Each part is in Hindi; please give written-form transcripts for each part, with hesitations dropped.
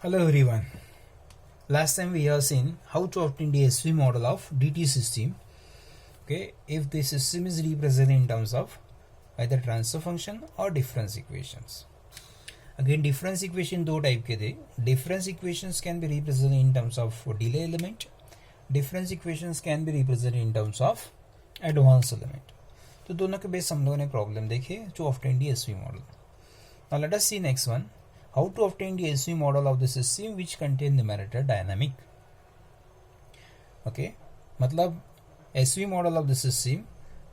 Hello everyone. Last time we have seen how to obtain the SV model of DT system. Okay, if the system is represented in terms of either transfer function or difference equations. Again, difference equation दो टाइप के थे. Difference equations can be represented in terms of delay element. Difference equations can be represented in terms of advance element. तो दोनों के बेस हम लोगों ने प्रॉब्लम देखे to obtain the SV model. Now let us see next one. How to obtain the SV model of the system which contain numerator dynamic. Okay, मतलब SV model of the system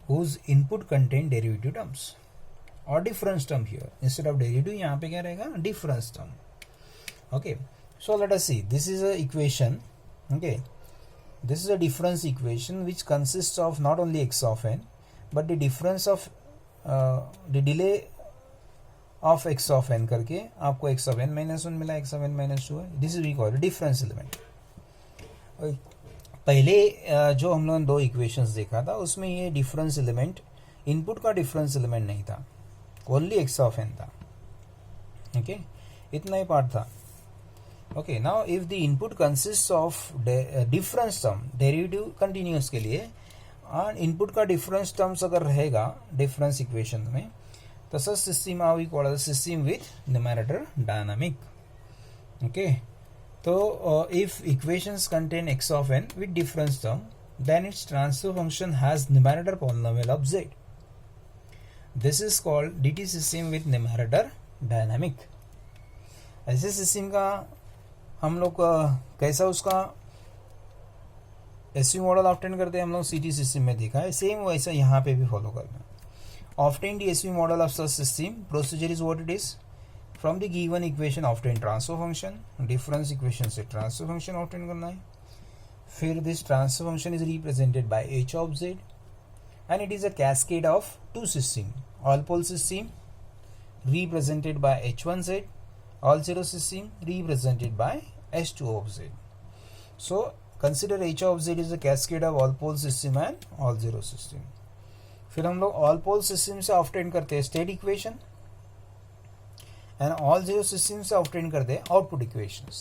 whose input contain derivative terms or difference term here. Instead of derivative यहाँ पे क्या रहेगा difference term. Okay, so let us see. This is a equation. Okay, this is a difference equation which consists of not only x of n but the difference of the delay of x of n करके आपको x of n minus one मिला, x of n minus two है. This is we call difference element. पहले जो हम लोगों ने दो इक्वेशंस देखा था उसमें ये डिफरेंस एलिमेंट इनपुट का डिफरेंस एलिमेंट नहीं था, ओनली एक्स ऑफ एन था. ओके, इतना ही पार्ट था. Okay, now if the input consist of difference term derivative continuous के लिए और इनपुट का डिफरेंस टर्म्स अगर रहेगा डिफरेंस इक्वेशन में तो such system are we call as system with numerator dynamic. Okay, so if equations contain x of n with difference term, then its transfer function has numerator polynomial of z. This is called DT system with numerator dynamic. ऐसे सिस्टम का हम लोग कैसा उसका एसवी मॉडल ऑब्टेन करते हैं हम लोग सीटी सिस्टम में देखा है, सेम वैसा यहाँ पे भी फॉलो करना है. Obtain the SV model of such system. Procedure is what it is. From the given equation obtain transfer function. Difference equation से transfer function obtain करना है. फिर this transfer function is represented by h of z and it is a cascade of two system. All pole system represented by h1z. All zero system represented by h2 of z. So consider h of z is a cascade of all pole system and all zero system. फिर हम लोग ऑल पोल सिस्टम से ऑब्टेन करते हैं state equation and all zero system से ऑब्टेन करते हैं output equations.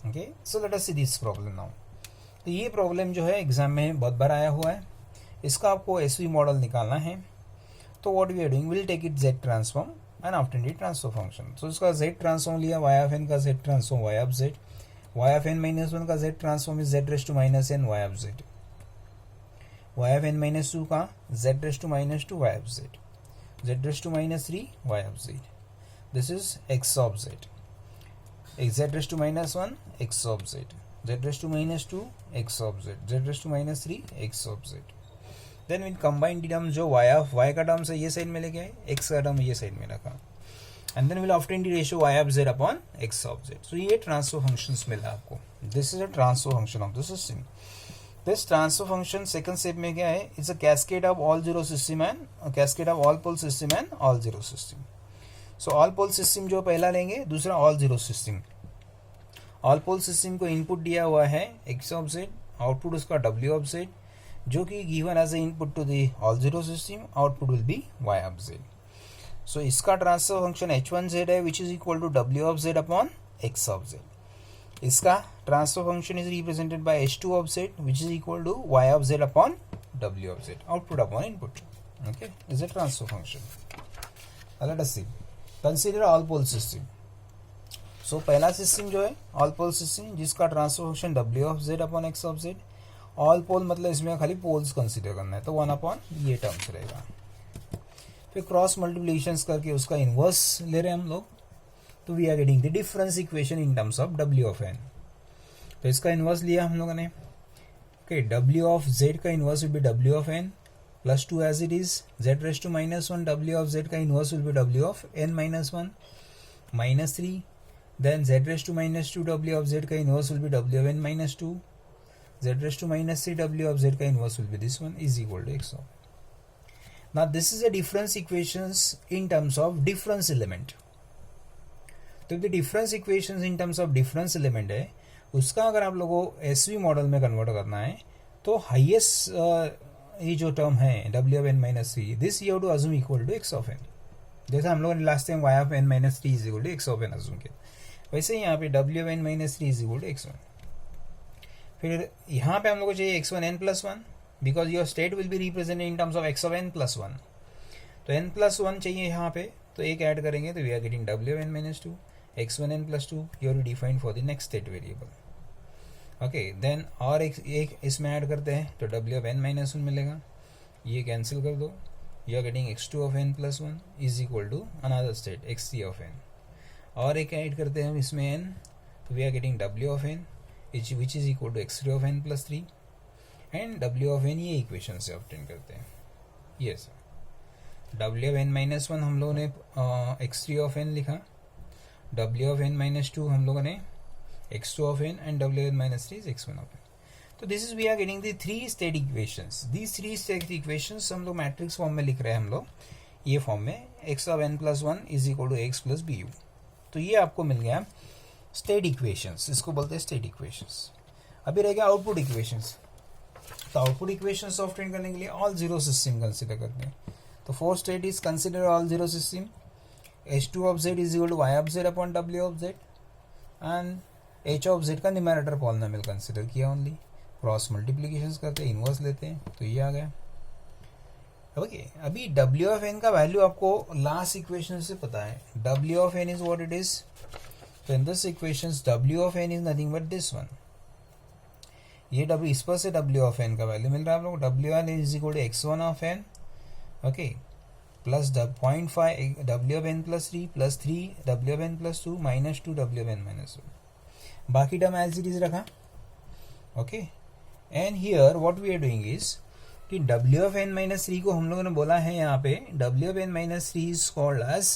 Okay, so let us see this problem now. तो ये प्रॉब्लम जो है एग्जाम में बहुत बार आया हुआ है. इसका आपको एसवी मॉडल निकालना है. तो what we are doing, will take it z transform and obtain the transfer function. तो इसका जेड ट्रांसफॉर्म लिया, वाई ऑफ एन का z transform y of z, y of n minus one का z transform is z raise to minus n y of z, y of n minus 2 का z raised to minus 2 y of z, z raised to minus 3 y of z. This is x of z. z raised to minus 1 x of z, z raised to minus 2 x of z, z raised to minus 3 x of z. Then we'll combine the term जो y of y का टर्म से ये साइड में लेके आए, x का टर्म ये साइड में रखा, and then we'll obtain the ratio y of z upon x of z. So ये ट्रांसफर फंक्शंस मिला आपको. This is a transfer function of the system. This transfer function second step में क्या है, it's a cascade of all zero system and a cascade of all pole system and all zero system. So all pole system जो पहला लेंगे, दूसरा all zero system. All pole system को इनपुट दिया हुआ है x of z, आउटपुट उसका w of z, जो कि given as a input to the all zero system, output will be y of z. So इसका ट्रांसफर फंक्शन h1z है which is equal to w of z upon x of z. इसका transfer function is represented by h2 of z which is equal to y of z upon w of z, output upon input. Okay, is a transfer function. Let us see. Consider all pole system. So पहला सिस्टम जो है all pole system जिसका transfer function w of z upon x of z. All pole मतलब इसमें खाली पोल्स कंसिडर करना है तो 1 अपॉन ये टर्म्स रहेगा. फिर क्रॉस मल्टीप्लिकेशंस करके उसका इनवर्स ले रहे हैं हम लोग, तो we are getting the difference equation in terms of w of n. तो इसका इनवर्स लिया हम लोगों ने. ओके, w ऑफ z का inverse will be w of n plus 2 as it is, z raise to minus 1, w of z का inverse will be w of n minus 1 minus 3, then z raise to minus 2, w of z का inverse will be w of n minus 2, z raise to minus 3, w of z का inverse will be this one is equal to x of. Now this is a difference equations in terms of difference element. तो the difference equations in terms of difference element है, उसका अगर आप लोगों को एसवी मॉडल में कन्वर्ट करना है तो हाईएस्ट ये जो टर्म है w of n minus 3, this you have to assume equal to x of n. जैसा हम लोगों ने last time y of n minus 3 is equal to x of n assume किया. वैसे यहाँ पे W(n minus 3 is equal to x1. फिर यहाँ पे हम लोग को चाहिए x1n+1 because your state will be represented in terms of x of n+1. तो n+1 चाहिए यहाँ पे, तो एक ऐड करेंगे तो we are getting W(n minus 2, x1n+2 you are defined for the next state variable. Okay, then और एक इसमें ऐड करते हैं तो W(n minus 1 मिलेगा, ये कैंसिल कर दो, you are getting x2 of n+1 is equal to another state x3 of n. और एक ऐड करते हैं हम इसमें n, तो we are getting W of n which is equal to x3 of n+3 and W of n ये इक्वेशन से ऑब्टेन करते हैं. Yes, W of n minus 1 हम लोगों ने x3 of n लिखा, W of n minus 2 हम लोगों ने x2 of n and W of n minus 3 is x1 of n. तो this is we are getting the 3 state equations. These 3 state equations हम लोग मैट्रिक्स फॉर्म में लिख रहे हैं हम लोग ये फॉर्म में x of n+1 is equal to x plus bu. तो ये आपको मिल गया स्टेट इक्वेशंस, इसको बोलते हैं स्टेट इक्वेशंस. अभी रह गया आउटपुट इक्वेशंस. तो आउटपुट इक्वेशंस ऑब्टेन करने के लिए ऑल जीरो सिस्टम कंसिडर करते हैं. तो for state is consider all zero system. h2 of z is equal to y of z upon w of z and h of z का न्यूमरेटर पॉलिनोमियल कंसिडर किया ओनली. क्रॉस मल्टीप्लिकेशन करते हैं, इनवर्स लेते हैं, तो ये आ गया. ओके, अभी W of n का वैल्यू आपको लास्ट इक्वेशन से पता है. W of n is what it is. तो in this equations W of n is nothing but this one. ये W इस पर से W of n का वैल्यू मिल रहा है आप लोग. W1 is equal to x1 of n, okay, plus 0.5 W of n+3 plus 3 W of n+2 minus 2 W of n minus 1. बाकी टर्म एज इट इज रखा. Okay, and here what we are doing is कि W of n minus 3 को हम लोगों ने बोला है यहाँ पे W of n minus 3 is called as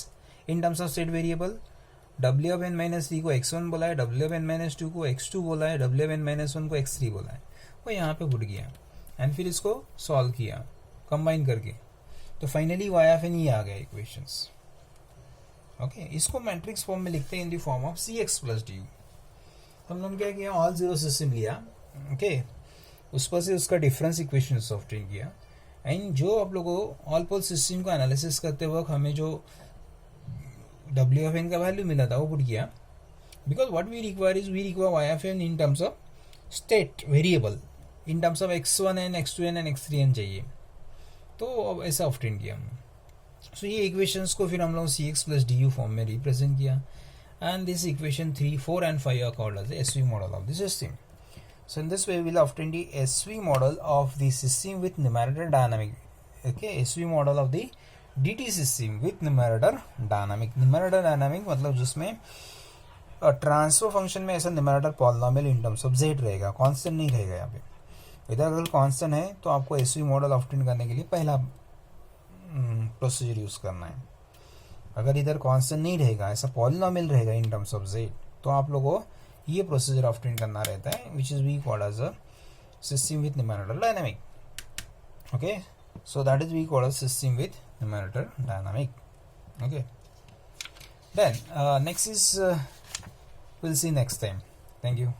in terms of state variable. W of n minus 3 को x1 बोला है, W of n minus 2 को x2 बोला है, W of n minus 1 को x3 बोला है. वो यहाँ पे पुट किया एंड फिर इसको सॉल्व किया कंबाइन करके, तो फाइनली y of n ये आ गया इक्वेशंस. ओके, इसको मैट्रिक्स फॉर्म में लिखते हैं in the form of cx plus du. हम लोगों ने क्या किया, ऑल जीरो सिस्टम लिया. ओके, उस पर से उसका डिफरेंस इक्वेशन ऑब्टेन किया एंड जो आप लोगों को ऑल पोल सिस्टम को एनालिसिस करते वक्त हमें जो W of n का वैल्यू मिला था वो पुट किया. Because what we require is we require y of n in terms of state variable, in terms of x1n x2n and x3n चाहिए, तो ऐसा ऑब्टेन किया हमने. सो ये इक्वेशंस को फिर हम लोग cx प्लस du फॉर्म में रिप्रेजेंट किया and this equation 3, 4 and 5 are called as the SV model of the system. So in this way we will obtain the SV model of the system with numerator dynamic. Okay, SV model of the DT system with numerator dynamic. Numerator dynamic मतलब जिसमें ट्रांसफर फंक्शन में ऐसा numerator polynomial in terms of z रहेगा, कांस्टेंट नहीं रहेगा. यहाँ पे इधर अगर कांस्टेंट है तो आपको SV मॉडल ऑब्टेन करने के लिए पहला प्रोसीजर यूज करना है. अगर इधर कांस्टेंट नहीं रहेगा, ऐसा पॉलिनोमियल रहेगा इन टर्म्स ऑफ z, तो आप लोगों को ये प्रोसीजर ऑब्टेन करना रहता है which is we called as a system with numerator dynamic. Okay, so that is we called a system with numerator dynamic. Okay, then next is will see next time. Thank you.